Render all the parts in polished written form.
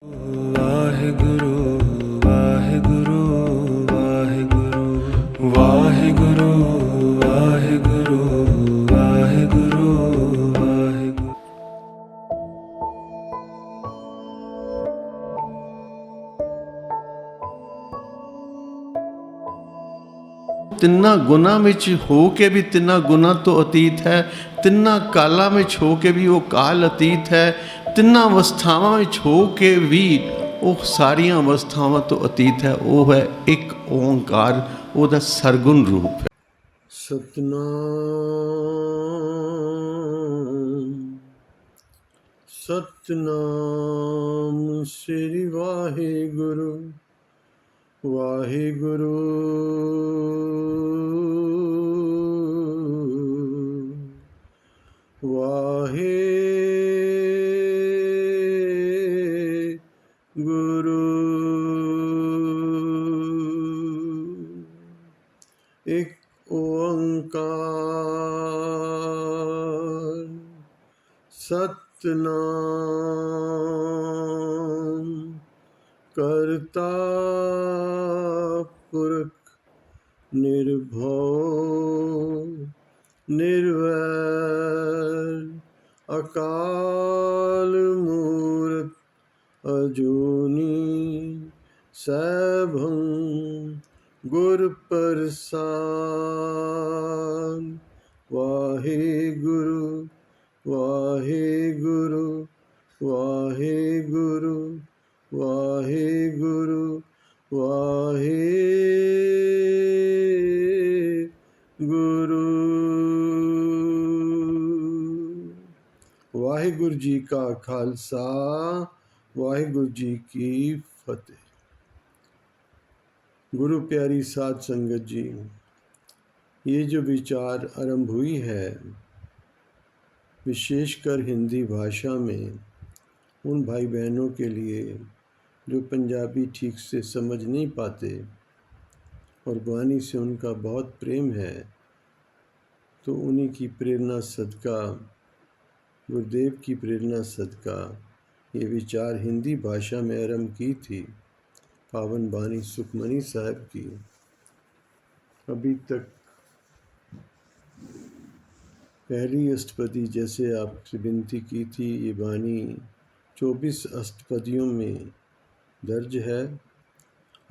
वाहिगुरु वाहिगुरु वाहिगुरु वाहिगुरु वाहिगुरु वाहिगुरु वाहिगुरु। ਤਿੰਨਾਂ ਗੁਣਾਂ ਵਿੱਚ ਹੋ ਕੇ ਵੀ ਤਿੰਨਾਂ ਗੁਣਾਂ ਤੋਂ ਅਤੀਤ ਹੈ, ਤਿੰਨਾਂ ਕਾਲਾਂ ਵਿੱਚ ਹੋ ਕੇ ਵੀ ਉਹ ਕਾਲ ਅਤੀਤ ਹੈ, ਤਿੰਨਾਂ ਅਵਸਥਾਵਾਂ ਵਿੱਚ ਹੋ ਕੇ ਵੀ ਉਹ ਸਾਰੀਆਂ ਅਵਸਥਾਵਾਂ ਤੋਂ ਅਤੀਤ ਹੈ। ਉਹ ਹੈ ਇੱਕ ਓਂਕਾਰ, ਉਹਦਾ ਸਰਗੁਣ ਰੂਪ ਹੈ। ਸਤਨਾਮ ਸਤਨਾਮ ਸ੍ਰੀ ਵਾਹਿਗੁਰੂ ਵਾਹਿਗੁਰੂ ਵਾਹਿਗੁਰੂ। ਇੱਕ ਓੰਕਾਰ ਸਤਨਾਮ ਕਰਤਾ ਪੁਰਖ ਨਿਰਭਉ ਨਿਰਵੈਰ ਅਕਾਲ ਮੂਰਤ ਅਜੂਨੀ ਸੈਭੰ ਗੁਰ ਪ੍ਰਸਾਦ। ਵਾਹਿਗੁਰੂ ਵਾਹਿਗੁਰੂ ਵਾਹਿਗੁਰੂ ਵਾਹਿਗੁਰੂ ਵਾਹਿਗੁਰੂ। ਵਾਹਿਗੁਰੂ ਜੀ का खालसा वाहिगुरु जी की फतेह। गुरु प्यारी साध संगत जी, ये जो विचार आरंभ हुई है विशेषकर हिंदी भाषा में उन भाई बहनों के लिए जो पंजाबी ठीक से समझ नहीं पाते और वाणी से उनका बहुत प्रेम है, तो उन्हीं की प्रेरणा सदका, गुरुदेव की प्रेरणा सदका ये विचार हिंदी भाषा में आरंभ की थी पावन बानी सुखमनी साहब की। अभी तक पहली अष्टपदी जैसे आपसे विनती की थी, ये बानी 24 अष्टपदियों में दर्ज है।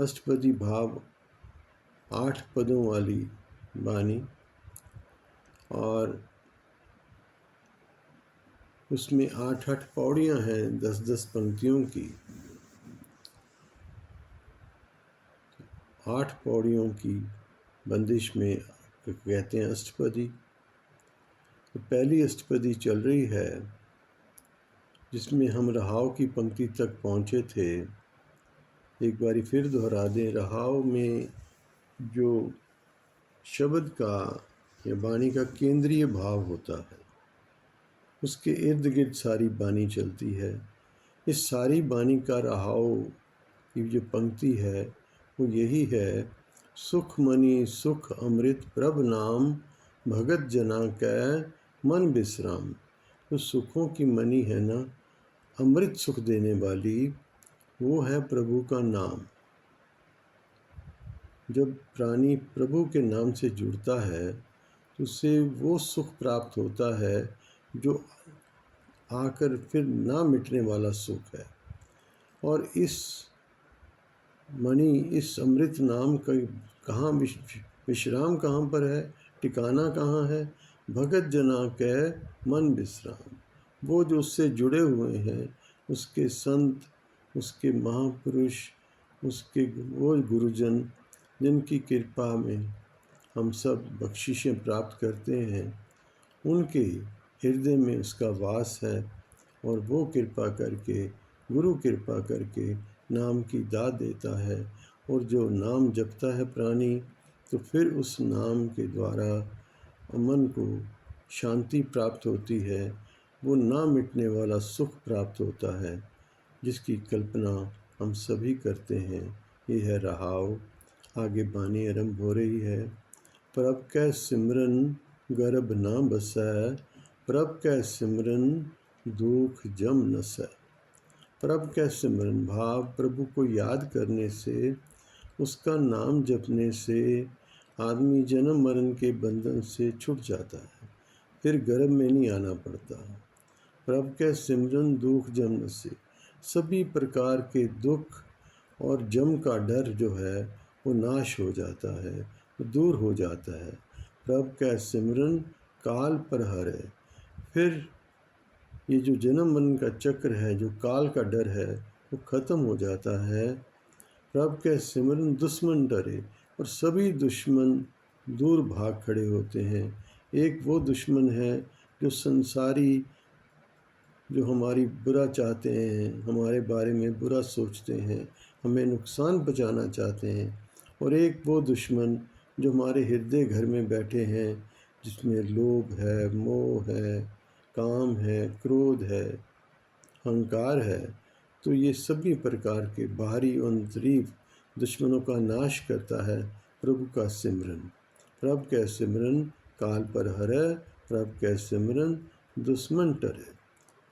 अष्टपदी भाव 8 पदों वाली बानी और उसमें 8-8 पौड़ियाँ हैं 10-10 पंक्तियों की। 8 पौड़ियों की बंदिश में कहते हैं अष्टपदी। तो पहली अष्टपदी चल रही है जिसमें हम रहाव की पंक्ति तक पहुँचे थे। एक बारी फिर दोहरा दें, रहाव में जो शब्द का या बानी का केंद्रीय भाव होता है उसके इर्द गिर्द सारी बानी चलती है। इस सारी बानी का रहाव की जो पंक्ति है वो यही है, सुख मनि सुख अमृत प्रभ नाम भगत जना कै मन विश्राम। तो सुखों की मणि है ना, अमृत सुख देने वाली, वो है प्रभु का नाम। जब प्राणी प्रभु के नाम से जुड़ता है तो उसे वो सुख प्राप्त होता है जो आकर फिर ना मिटने वाला सुख है। और इस मणि, इस अमृत नाम का कहाँ विश्राम कहाँ पर है, ठिकाना कहाँ है? भगत जना कै मन विश्राम। वो जो उससे जुड़े हुए हैं, उसके संत, उसके महापुरुष, उसके वो गुरुजन जिनकी कृपा में हम सब बख्शिशें प्राप्त करते हैं, उनके हृदय में उसका वास है। और वो कृपा करके, गुरु कृपा करके नाम की दात देता है। और जो नाम जपता है प्राणी, तो फिर उस नाम के द्वारा मन को शांति प्राप्त होती है, वो ना मिटने वाला सुख प्राप्त होता है जिसकी कल्पना हम सभी करते हैं। ये है रहाव। आगे बानी आरंभ हो रही है। प्रभ कै सिमरन गर्भ न बसै, प्रभ कै सिमरन दुख जम नसै। प्रभु का सिमरन भाव प्रभु को याद करने से, उसका नाम जपने से आदमी जन्म मरण के बंधन से छूट जाता है, फिर गर्भ में नहीं आना पड़ता। प्रभु का सिमरन दुख जम से, सभी प्रकार के दुख और जम का डर जो है वो नाश हो जाता है, वो दूर हो जाता है। प्रभु का सिमरन काल पर हर है, फिर ये जो जन्म मरण का चक्र है, जो काल का डर है, वो ख़त्म हो जाता है। प्रभु का सिमरन दुश्मन डरे और सभी दुश्मन दूर भाग खड़े होते हैं। एक वो दुश्मन है जो संसारी, जो हमारी बुरा चाहते हैं, हमारे बारे में बुरा सोचते हैं, हमें नुकसान पहुंचाना चाहते हैं, और एक वो दुश्मन जो हमारे हृदय घर में बैठे हैं, जिसमें लोभ है, मोह है, काम है, क्रोध है, अहंकार है। तो ये सभी प्रकार के बाहरी और अंतरीव दुश्मनों का नाश करता है प्रभु का सिमरन। प्रभु का सिमरन काल पर हरै, प्रभु का सिमरन दुश्मन टरै।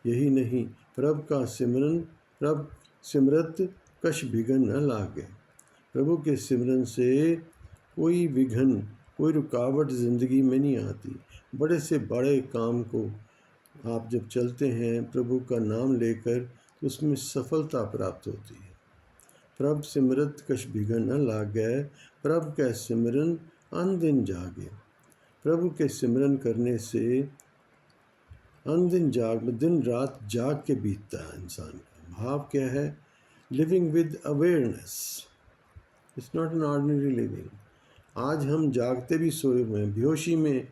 यही नहीं, प्रभु का सिमरन, प्रभु सिमरत कछ विघन न लागे। प्रभु के सिमरन से कोई विघन, कोई रुकावट ज़िंदगी में नहीं आती। बड़े से बड़े काम को आप जब चलते हैं प्रभु का नाम लेकर, तो उसमें सफलता प्राप्त होती है। प्रभु सिमरत कछ विघन न लागे, प्रभु का सिमरन अन दिन जागे। प्रभु के सिमरन करने से अन दिन दिन रात जाग के बीतता है इंसान का। भाव क्या है? Living with awareness, it's not an ordinary living. आज हम जागते भी सोए हुए हैं, बेहोशी में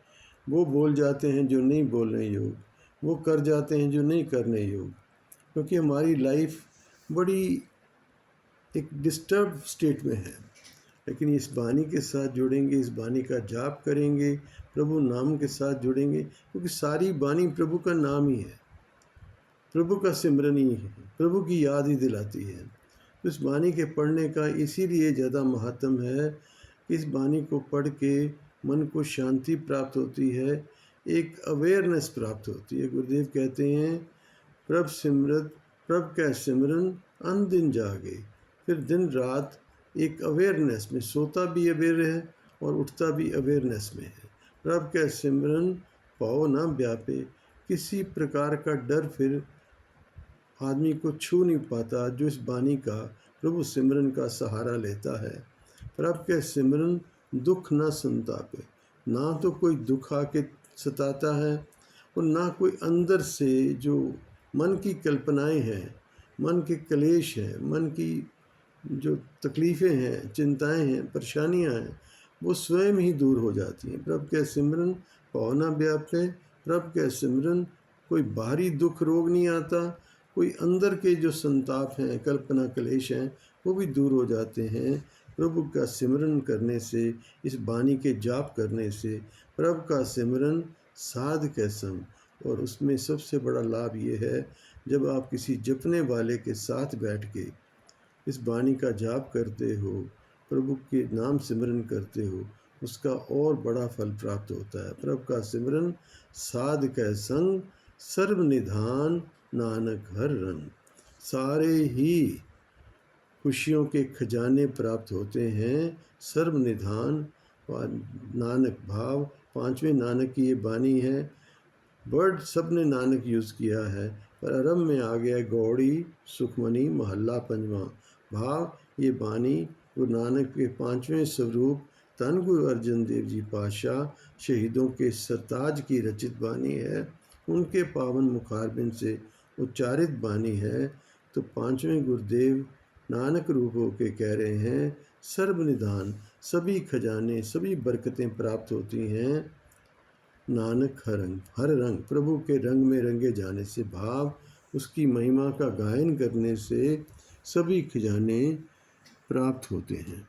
वो बोल जाते हैं जो नहीं बोलने योग, वो कर जाते हैं जो नहीं करने योग, क्योंकि हमारी लाइफ बड़ी एक डिस्टर्ब स्टेट में है। लेकिन इस बानी के साथ जुड़ेंगे, इस बानी का जाप करेंगे, प्रभु नाम के साथ जुड़ेंगे, क्योंकि सारी बानी प्रभु का नाम ही है, प्रभु का सिमरन ही है, प्रभु की याद ही दिलाती है। तो इस बानी के पढ़ने का इसीलिए ज़्यादा महत्व है। इस बानी को पढ़ के मन को शांति प्राप्त होती है, एक अवेयरनेस प्राप्त होती है। गुरुदेव कहते हैं प्रभु का सिमरन अन दिन जागे। फिर दिन रात एक अवेयरनेस में, सोता भी अवेयर है और उठता भी अवेयरनेस में है। प्रभु का सिमरन पाओ ना व्यापे, किसी प्रकार का डर फिर आदमी को छू नहीं पाता जो इस बानी का, प्रभु सिमरन का सहारा लेता है। प्रभु के सिमरन दुख ना संतापे, ना तो कोई दुख आके सताता है और ना कोई अंदर से जो मन की कल्पनाएं हैं, मन के क्लेश हैं, मन की जो तकलीफ़ें हैं, चिंताएं हैं, परेशानियां हैं, वो स्वयं ही दूर हो जाती हैं। प्रभु के सिमरन पावना व्यापे, प्रभु के सिमरन कोई बाहरी दुख रोग नहीं आता, कोई अंदर के जो संताप हैं, कल्पना क्लेश हैं, वो भी दूर हो जाते हैं। प्रभु का सिमरन करने से, इस बानी के जाप करने से, प्रभु का सिमरन साध के संग, और उसमें सबसे बड़ा लाभ ये है, जब आप किसी जपने वाले के साथ बैठ के इस बानी का जाप करते हो, प्रभु के नाम सिमरन करते हो, उसका और बड़ा फल प्राप्त होता है। प्रभु का सिमरन साध के संग, सर्व निधान नानक हर रंग। सारे ही खुशियों के खजाने प्राप्त होते हैं। सर्व निधान नानक भाव, पांचवें नानक की ये बानी है। वर्ड सब ने नानक यूज़ किया है, पर आरंभ में आ गया गौड़ी सुखमनी महल्ला पंजवा भाव। ये बानी गुरु नानक के पांचवें स्वरूप धन गुरु अर्जन देव जी पातशाह शहीदों के सरताज की रचित बानी है, उनके पावन मुखारबिंद से उच्चारित बानी है। तो पांचवें गुरुदेव नानक रूप होके कह रहे हैं, सर्वनिधान, सभी खजाने, सभी बरकतें प्राप्त होती हैं नानक हर रंग, प्रभु के रंग में रंगे जाने से, भाव उसकी महिमा का गायन करने से सभी खजाने प्राप्त होते हैं।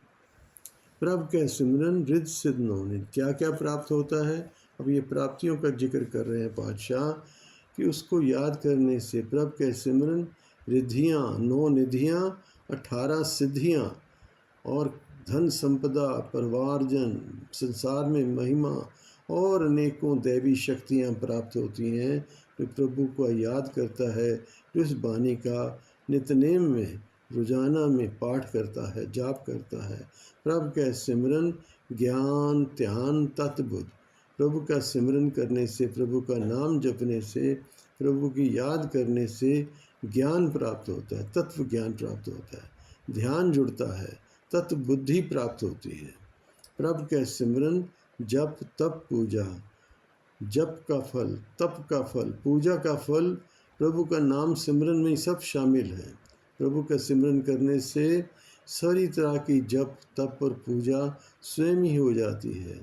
प्रभु का सिमरन रिद्ध सिद्ध नवनिधि, क्या क्या प्राप्त होता है? अब ये प्राप्तियों का जिक्र कर रहे हैं पातशाह कि उसको याद करने से प्रभु के सिमरन रिद्धियाँ, 9 निधियाँ, 18 सिद्धियाँ और धन संपदा, परिवारजन, संसार में महिमा और अनेकों दैवी शक्तियाँ प्राप्त होती हैं जो प्रभु को याद करता है, जो इस बानी का नितनेम में रोजाना में पाठ करता है, जाप करता है। प्रभु का सिमरन ज्ञान ध्यान तत्बुद्ध, प्रभु का सिमरन करने से, प्रभु का नाम जपने से, प्रभु की याद करने से ज्ञान प्राप्त होता है, तत्व ज्ञान प्राप्त होता है, ध्यान जुड़ता है, तत्व बुद्धि प्राप्त होती है। प्रभु का सिमरन जप तप पूजा, जप का फल, तप का फल, पूजा का फल, प्रभु का नाम सिमरन में सब शामिल है। प्रभु का सिमरन करने से सारी तरह की जप तप और पूजा स्वयं ही हो जाती है।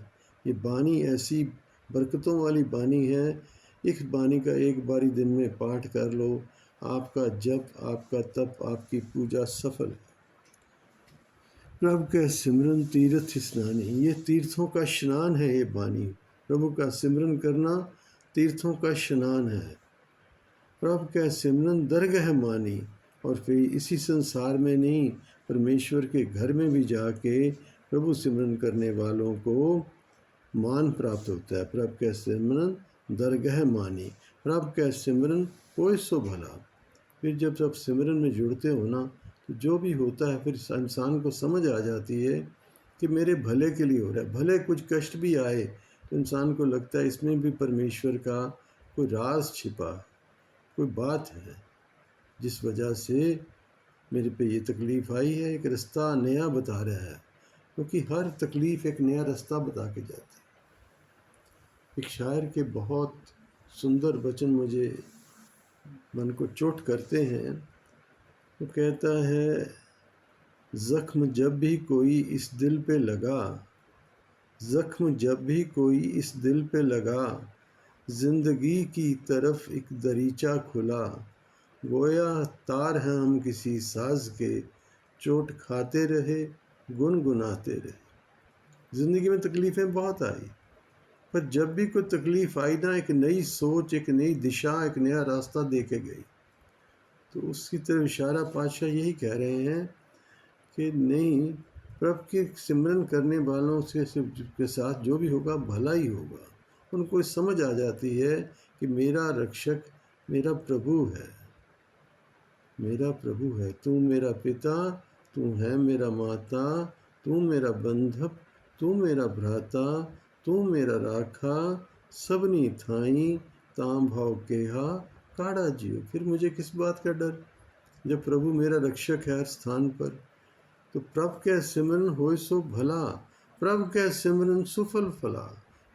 ये बानी ऐसी बरकतों वाली बानी है। इस बानी का एक बारी दिन में पाठ कर लो, आपका जप, आपका तप, आपकी पूजा सफल है। प्रभु का सिमरन तीर्थ स्नानी, ये तीर्थों का स्नान है। ये बानी प्रभु का सिमरन करना तीर्थों का स्नान है। प्रभु का सिमरन दरगह मानी, और फिर इसी संसार में नहीं, परमेश्वर के घर में भी जाके प्रभु सिमरन करने वालों को मान प्राप्त होता है। प्रभु का सिमरन दरगह मानी, प्रभु का सिमरन कोई सो भला। फिर जब आप सिमरन में जुड़ते हो ना, तो जो भी होता है फिर इंसान को समझ आ जाती है कि मेरे भले के लिए हो रहा है। भले कुछ कष्ट भी आए तो इंसान को लगता है इसमें भी परमेश्वर का कोई राज छिपा, कोई बात है जिस वजह से मेरे पे ये तकलीफ़ आई है। एक रास्ता नया बता रहा है, क्योंकि हर तकलीफ़ एक नया रास्ता बता के जाती है। एक शायर के बहुत सुंदर वचन मुझे मन को चोट करते हैं। वो कहता है, ज़ख्म जब भी कोई इस दिल पे लगा, ज़ख्म जब भी कोई इस दिल पे लगा, ज़िंदगी की तरफ एक दरीचा खुला, गोया तार हैं हम किसी साज के, चोट खाते रहे गुनगुनाते रहे। ज़िंदगी में तकलीफ़ें बहुत आई, पर जब भी कोई तकलीफ़ आई ना, एक नई सोच, एक नई दिशा, एक नया रास्ता दे के गई। तो उसकी तरफ इशारा पातशाह यही कह रहे हैं कि नहीं, प्रभु के सिमरन करने वालों के साथ जो भी होगा भला ही होगा। उनको समझ आ जाती है कि मेरा रक्षक मेरा प्रभु है, मेरा प्रभु है। तू मेरा पिता, तू है मेरा माता, तू मेरा बंधप, तू मेरा भ्राता, तू मेरा राखा, सबनी थाई ताम भाव केहा काड़ा जियो। फिर मुझे किस बात का डर, जब प्रभु मेरा रक्षक है हर स्थान पर। तो प्रभु के सिमरन होय सो भला, प्रभु के सिमरन सुफल फला।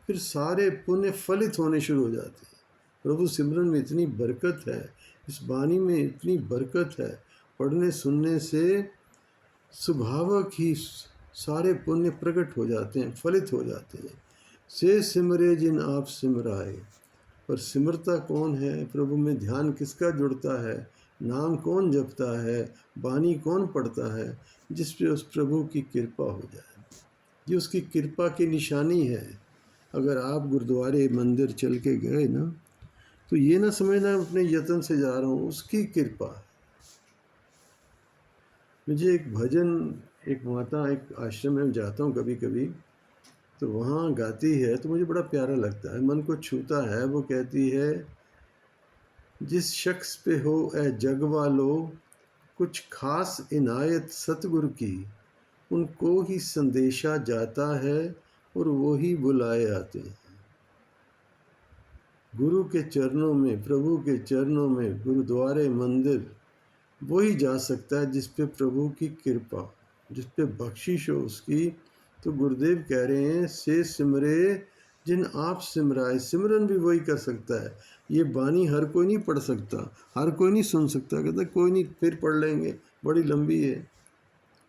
फिर सारे पुण्य फलित होने शुरू हो जाते हैं। प्रभु सिमरन में इतनी बरकत है, इस बानी में इतनी बरकत है, पढ़ने सुनने से स्वभावक ही सारे पुण्य प्रकट हो जाते हैं, फलित हो जाते हैं। से सिमरे जिन आप सिमराए, पर सिमरता कौन है? प्रभु में ध्यान किसका जुड़ता है? नाम कौन जपता है? बानी कौन पढ़ता है? जिस पे उस प्रभु की कृपा हो जाए। ये उसकी कृपा की निशानी है। अगर आप गुरुद्वारे मंदिर चल के गए ना, तो ये ना समझना अपने यत्न से जा रहा हूँ, उसकी कृपा है। मुझे एक भजन, एक माता, एक आश्रम में जाता हूँ कभी कभी, तो वहाँ गाती है तो मुझे बड़ा प्यारा लगता है, मन को छूता है। वो कहती है, जिस शख्स पे हो ए जग वालो कुछ खास इनायत सतगुरु की, उनको ही संदेशा जाता है और वो ही बुलाए आते हैं। गुरु के चरणों में, प्रभु के चरणों में, गुरुद्वारे मंदिर वही जा सकता है जिस पे प्रभु की कृपा, जिस पे बख्शिश हो उसकी। तो गुरुदेव कह रहे हैं, से सिमरे जिन आप सिमराए। सिमरन भी वही कर सकता है। ये बानी हर कोई नहीं पढ़ सकता, हर कोई नहीं सुन सकता। कहता कोई नहीं, फिर पढ़ लेंगे, बड़ी लंबी है।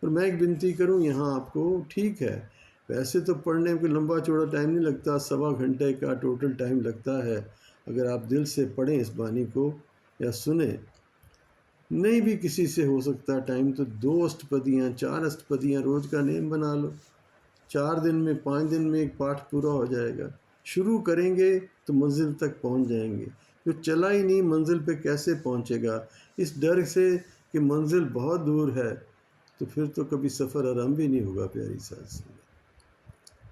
और मैं एक विनती करूं यहाँ आपको, ठीक है, वैसे तो पढ़ने में कोई लंबा चौड़ा टाइम नहीं लगता, 1.25 घंटे का टोटल टाइम लगता है। अगर आप दिल से पढ़ें इस बानी को या सुने, नहीं भी किसी से हो सकता टाइम, तो 2 अष्टपदियाँ 4 अष्टपदियाँ रोज़ का नेम बना लो। 4 दिन में 5 दिन में एक पाठ पूरा हो जाएगा। शुरू करेंगे तो मंजिल तक पहुंच जाएंगे। जो चला ही नहीं मंजिल पे कैसे पहुंचेगा? इस डर से कि मंजिल बहुत दूर है, तो फिर तो कभी सफ़र आरंभ ही नहीं होगा। प्यारी साथ संगत,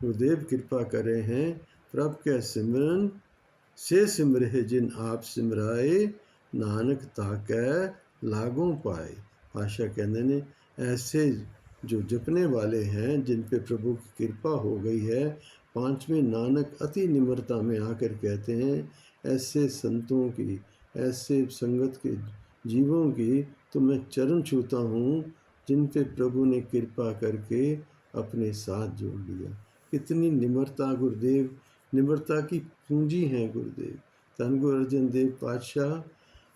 गुरुदेव कृपा कर रहे हैं, प्रभु के सिमरन से सिमरे जिन आप सिमराए, नानक ताकै लागों पाए। पातशाह कहते ने ऐसे जो जपने वाले हैं, जिन पे प्रभु की कृपा हो गई है, पांचवें नानक अति निम्रता में आकर कहते हैं, ऐसे संतों की, ऐसे संगत के जीवों की तो मैं चरण छूता हूँ, जिन पे प्रभु ने कृपा करके अपने साथ जोड़ लिया। कितनी निम्रता गुरुदेव, निम्रता की पूंजी हैं गुरुदेव। धन गुरु अर्जन देव पातशाह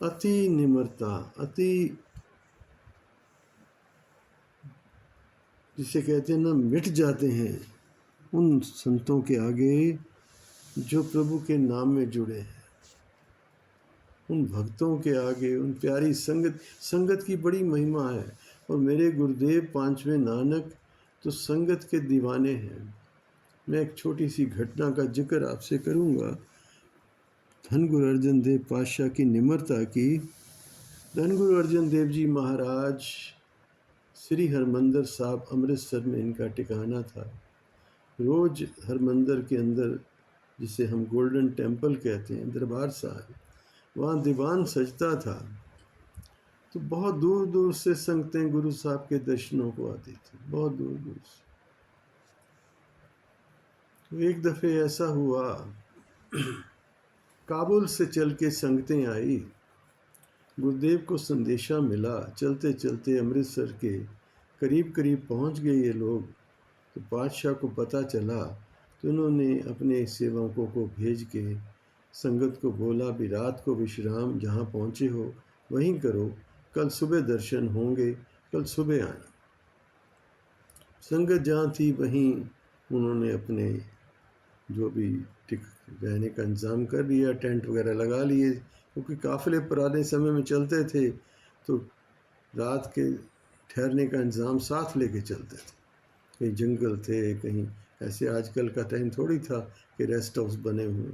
अति निम्रता, अति, जिसे कहते हैं ना, मिट जाते हैं उन संतों के आगे जो प्रभु के नाम में जुड़े हैं, उन भक्तों के आगे, उन प्यारी संगत। संगत की बड़ी महिमा है। और मेरे गुरुदेव पांचवें नानक तो संगत के दीवाने हैं। मैं एक छोटी सी घटना का जिक्र आपसे करूंगा, धन गुरु अर्जन देव पातशाह की निम्रता की। धन गुरु अर्जन देव जी महाराज श्री हरमंदिर साहब अमृतसर में इनका ठिकाना था। रोज़ हरमंदिर के अंदर, जिसे हम गोल्डन टेम्पल कहते हैं, दरबार साहब, वहाँ दीवान सजता था। तो बहुत दूर दूर से संगतें गुरु साहब के दर्शनों को आती थी, बहुत दूर दूर से। तो एक दफ़े ऐसा हुआ, काबुल से चल के संगतें आई, गुरुदेव को संदेशा मिला, चलते चलते अमृतसर के करीब करीब पहुंच गए ये लोग। तो बादशाह को पता चला, तो उन्होंने अपने सेवकों को भेज के संगत को बोला भी रात को विश्राम जहाँ पहुँचे हो वहीं करो, कल सुबह दर्शन होंगे, कल सुबह आना। संगत जहाँ थी वहीं उन्होंने अपने जो भी रहने का इंतज़ाम कर लिया, टेंट वगैरह लगा लिए, क्योंकि काफ़िले पुराने समय में चलते थे तो रात के ठहरने का इंतज़ाम साथ लेके चलते थे। कहीं जंगल थे, कहीं ऐसे आजकल का टाइम थोड़ी था कि रेस्ट हाउस बने हुए,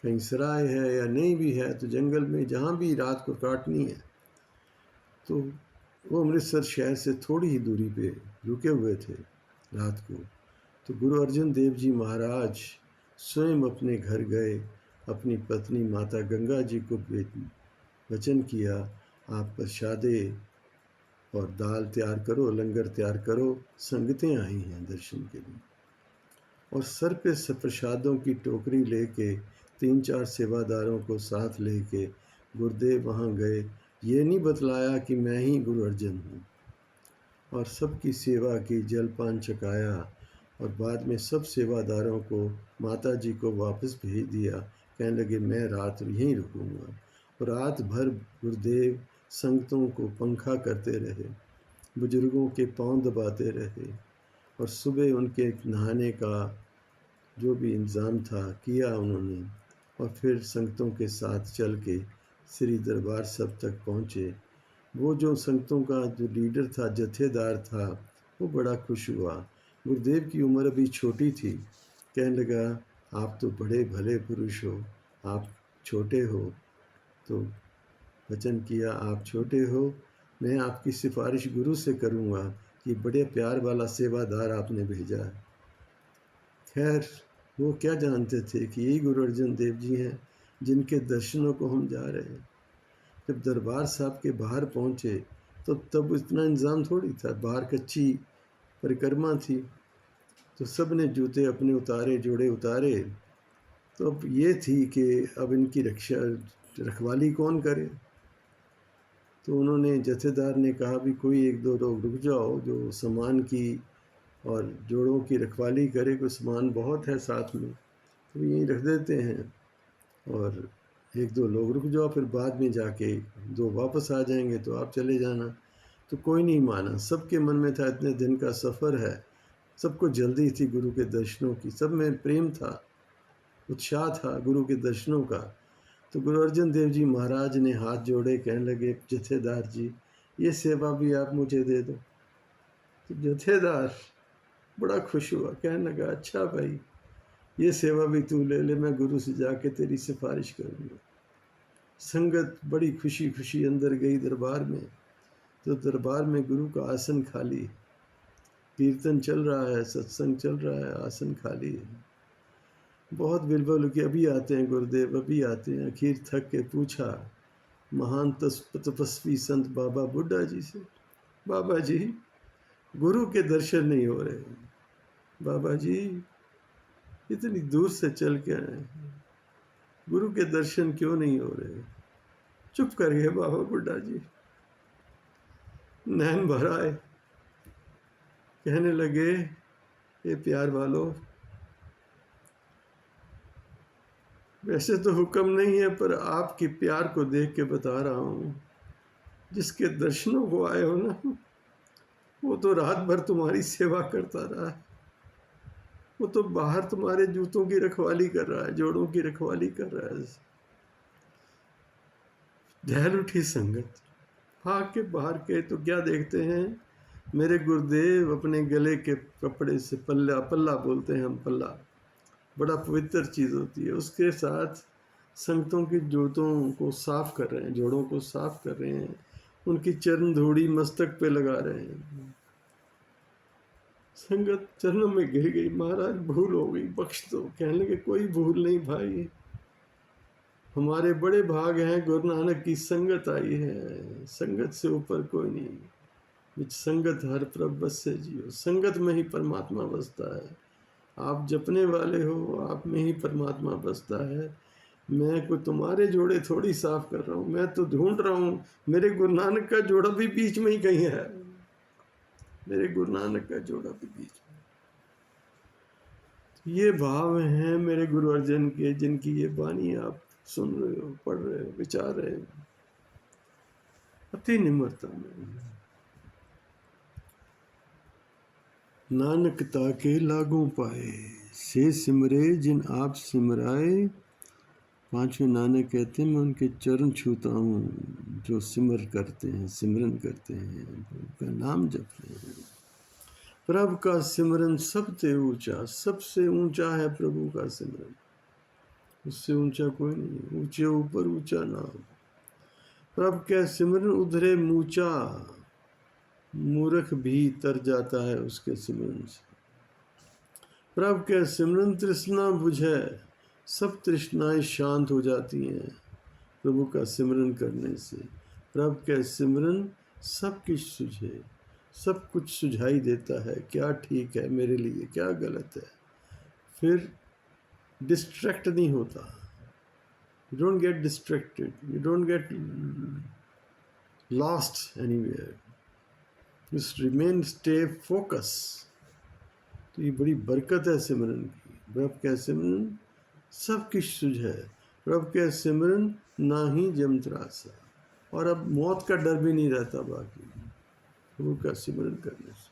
कहीं सराय है या नहीं भी है तो जंगल में जहाँ भी रात को काटनी है। तो वो अमृतसर शहर से थोड़ी ही दूरी पे रुके हुए थे रात को। तो गुरु अर्जन देव जी महाराज स्वयं अपने घर गए, अपनी पत्नी माता गंगा जी को वचन किया, आप प्रसादे और दाल तैयार करो, लंगर तैयार करो, संगतें आई हैं दर्शन के लिए। और सर पे प्रसादों की टोकरी लेके 3-4 सेवादारों को साथ लेके गुरुदेव वहाँ गए। ये नहीं बतलाया कि मैं ही गुरु अर्जन हूँ, और सबकी सेवा की, जलपान छकाया, और बाद में सब सेवादारों को, माता जी को वापस भेज दिया। कहने लगे मैं रात यहीं रुकूंगा। और रात भर गुरुदेव संगतों को पंखा करते रहे, बुजुर्गों के पांव दबाते रहे, और सुबह उनके नहाने का जो भी इंतज़ाम था किया उन्होंने। और फिर संगतों के साथ चल के श्री दरबार साहब तक पहुँचे। वो जो संगतों का जो लीडर था, जथेदार था, वो बड़ा खुश हुआ। गुरुदेव की उम्र अभी छोटी थी। कहने लगा आप तो बड़े भले पुरुष हो, आप छोटे हो। तो वचन किया आप छोटे हो, मैं आपकी सिफारिश गुरु से करूँगा कि बड़े प्यार वाला सेवादार आपने भेजा है। खैर वो क्या जानते थे कि यही गुरु अर्जन देव जी हैं जिनके दर्शनों को हम जा रहे हैं। जब दरबार साहब के बाहर पहुँचे तो तब इतना इंतज़ाम थोड़ी था, बाहर कच्ची परिक्रमा थी। तो सब ने जूते अपने उतारे, जोड़े उतारे। तो अब ये थी कि अब इनकी रखवाली कौन करे। तो उन्होंने, जथेदार ने कहा भी कोई 1-2 लोग रुक जाओ जो सामान की और जोड़ों की रखवाली करे, कोई सामान बहुत है साथ में, तो यहीं रख देते हैं, और 1-2 लोग रुक जाओ, फिर बाद में जाके 2 वापस आ जाएंगे तो आप चले जाना। तो कोई नहीं माना, सबके मन में था इतने दिन का सफ़र है, सबको जल्दी थी गुरु के दर्शनों की, सब में प्रेम था, उत्साह था गुरु के दर्शनों का। तो गुरु अर्जन देव जी महाराज ने हाथ जोड़े, कहने लगे जथेदार जी ये सेवा भी आप मुझे दे दो। तो जथेदार बड़ा खुश हुआ, कहने लगा अच्छा भाई ये सेवा भी तू ले ले, मैं गुरु से जाके तेरी सिफारिश करूँगा। संगत बड़ी खुशी खुशी अंदर गई दरबार में। तो दरबार में गुरु का आसन खाली, कीर्तन चल रहा है, सत्संग चल रहा है, आसन खाली है। बहुत बिलबल कि अभी आते हैं गुरुदेव, अभी आते हैं। आखिर थक के पूछा महान तपस्वी संत बाबा बुड्ढा जी से, बाबा जी गुरु के दर्शन नहीं हो रहे, बाबा जी इतनी दूर से चल के आए हैं, गुरु के दर्शन क्यों नहीं हो रहे। चुप कर गए बाबा बुड्ढा जी, नैन भर आए, कहने लगे, ये प्यार वालों, वैसे तो हुक्म नहीं है, पर आपकी प्यार को देख के बता रहा हूँ, जिसके दर्शनों को आए हो ना, वो तो रात भर तुम्हारी सेवा करता रहा है, वो तो बाहर तुम्हारे जूतों की रखवाली कर रहा है, जोड़ों की रखवाली कर रहा है। ढहल उठी संगत, भाग के बाहर के तो क्या देखते हैं, मेरे गुरुदेव अपने गले के कपड़े से पल्ला बोलते हैं हम, पल्ला बड़ा पवित्र चीज़ होती है, उसके साथ संगतों की जूतों को साफ कर रहे हैं, जोड़ों को साफ कर रहे हैं, उनकी चरण धूड़ी मस्तक पे लगा रहे हैं। संगत चरणों में गिर गई, महाराज भूल हो गई, बख्श दो। कहने लगे, कोई भूल नहीं भाई, हमारे बड़े भाग हैं, गुरु नानक की संगत आई है, संगत से ऊपर कोई नहीं। विच संगत हर प्रभ बसे जियो, संगत में ही परमात्मा बसता है। आप जपने वाले हो, आप में ही परमात्मा बसता है। मैं कोई तुम्हारे जोड़े थोड़ी साफ कर रहा हूँ, मैं तो ढूंढ रहा हूँ, मेरे गुरु नानक का जोड़ा भी बीच में ही कहीं है, मेरे गुरु नानक का जोड़ा भी बीच में। ये भाव हैं मेरे गुरु अर्जन के, जिनकी ये वाणी आप सुन रहे हो, पढ़ रहे हो, विचार रहे हो, अति निम्रता में। नानक ताके लागू पाए, से सिमरे जिन आप सिमराए। पांचवें नानक कहते हैं, मैं उनके चरण छूता हूँ जो सिमर करते हैं, सिमरन करते हैं, उनका नाम जपते हैं। प्रभु का सिमरन सबसे ऊंचा, सबसे ऊंचा है प्रभु का सिमरन, उससे ऊंचा कोई नहीं, ऊंचे ऊपर ऊंचा नाम। प्रभु के सिमरन उधरे मूचा, मूर्ख भी तर जाता है उसके सिमरन से। प्रभु के सिमरन तृष्णा बुझे, सब तृष्णाएं शांत हो जाती हैं प्रभु का सिमरन करने से। प्रभु के सिमरन सब कुछ सुझे, सब कुछ सुझाई देता है, क्या ठीक है मेरे लिए, क्या गलत है। फिर डिस्ट्रैक्ट नहीं होता, you don't get distracted, you don't get lost anywhere, just remain, stay focus. तो ये बड़ी बरकत है सिमरन की। प्रभु के सिमरन सब कुछ सुझे, प्रभु के सिमरन ना ही जमत्रासा, और अब मौत का डर भी नहीं रहता बाकी प्रभु का सिमरन करने से।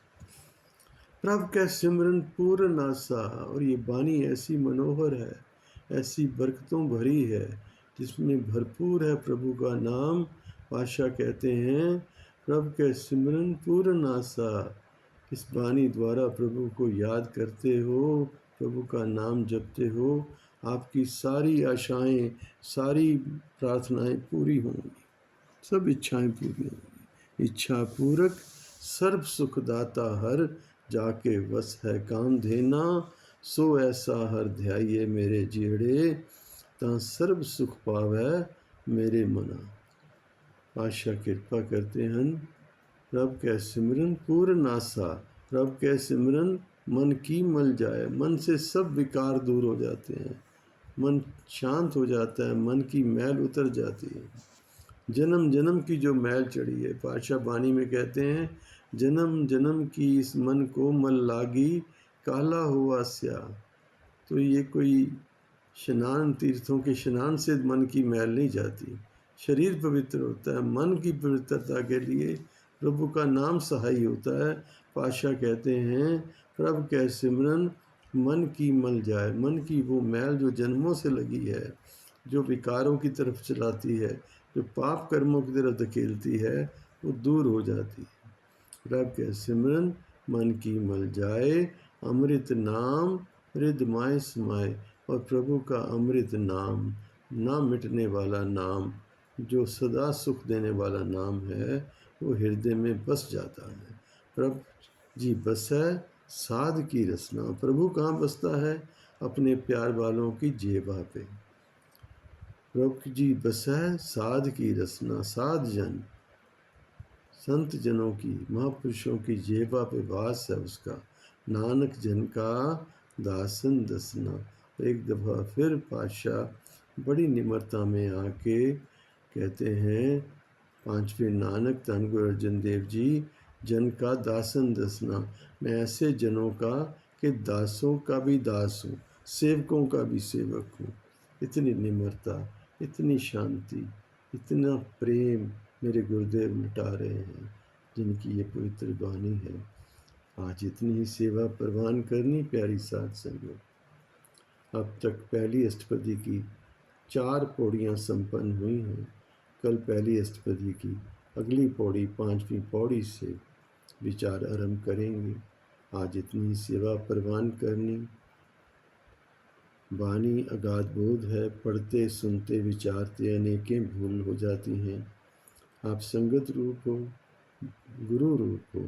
प्रभु का सिमरन पूर्ण आशा, और ये वाणी ऐसी मनोहर है, ऐसी बरकतों भरी है, जिसमें भरपूर है प्रभु का नाम। पातशाह कहते हैं, प्रभु के सिमरन पूर्ण आशा। इस वाणी द्वारा प्रभु को याद करते हो, प्रभु का नाम जपते हो, आपकी सारी आशाएं, सारी प्रार्थनाएं पूरी होंगी, सब इच्छाएं पूरी होंगी। इच्छा पूरक सर्व सुखदाता हर, जाके वस है काम देना, सो ऐसा हर ध्याये मेरे जेड़े, ता सर्व सुख पावै मेरे मना। पातशाह कृपा करते हैं, प्रभु के सिमरन पूर्ण आशा। प्रभु के सिमरन मन की मल जाए, मन से सब विकार दूर हो जाते हैं, मन शांत हो जाता है, मन की मैल उतर जाती है। जन्म जन्म की जो मैल चढ़ी है, पातशाह वाणी में कहते हैं, जन्म जन्म की इस मन को मल लागी, काला हुआ स्या। तो ये कोई स्नान, तीर्थों के स्नान से मन की मैल नहीं जाती, शरीर पवित्र होता है, मन की पवित्रता के लिए प्रभु का नाम सहाय होता है। पातशाह कहते हैं, प्रभु के सिमरन मन की मल जाए, मन की वो मैल जो जन्मों से लगी है, जो विकारों की तरफ चलाती है, जो पाप कर्मों की तरफ धकेलती है, वो दूर हो जाती है। प्रभु के सिमरन मन की मल जाए, अमृत नाम हृदय समाए। और प्रभु का अमृत नाम, ना मिटने वाला नाम, जो सदा सुख देने वाला नाम है, वो हृदय में बस जाता है। प्रभु जी बस है साध की रसना। प्रभु कहाँ बसता है? अपने प्यार वालों की जेबा पे। प्रभु जी बसै साध की रसना, साध जन संत जनों की, महापुरुषों की जेबा पे वास है उसका, नानक जन का दासन दसना। एक दफ़ा फिर पातशाह बड़ी निम्रता में आके कहते हैं, पांचवें नानक धन गुरु अर्जन देव जी, जन का दासन दसना, मैं ऐसे जनों का कि दासों का भी दास हूँ, सेवकों का भी सेवक हूँ। इतनी निम्रता, इतनी शांति, इतना प्रेम मेरे गुरुदेव लुटा रहे हैं, जिनकी ये पवित्र वाणी है। आज इतनी ही सेवा प्रवान करनी प्यारी साध संगत। अब तक पहली अष्टपदी की 4 पौड़ियाँ संपन्न हुई हैं। कल पहली अष्टपदी की अगली पौड़ी 5वीं पौड़ी से विचार आरंभ करेंगे। आज इतनी ही सेवा प्रवान करनी। वाणी अगाध बोध है, पढ़ते सुनते विचारते अनेकें भूल हो जाती हैं। आप संगत रूप हो, गुरु रूप हो,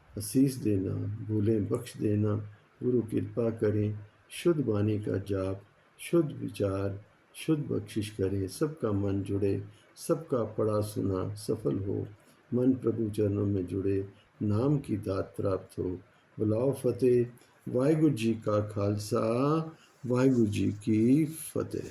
आशीष देना, भूलें बख्श देना, गुरु कृपा करें, शुद्ध वाणी का जाप, शुद्ध विचार, शुद्ध बख्शिश करें, सबका मन जुड़े, सबका पढ़ा सुना सफल हो, मन प्रभु चरणों में जुड़े, नाम की दात प्राप्त हो। बुलाओ फतेह। वाहिगुरु जी का खालसा, वाहिगुरु जी की फतेह।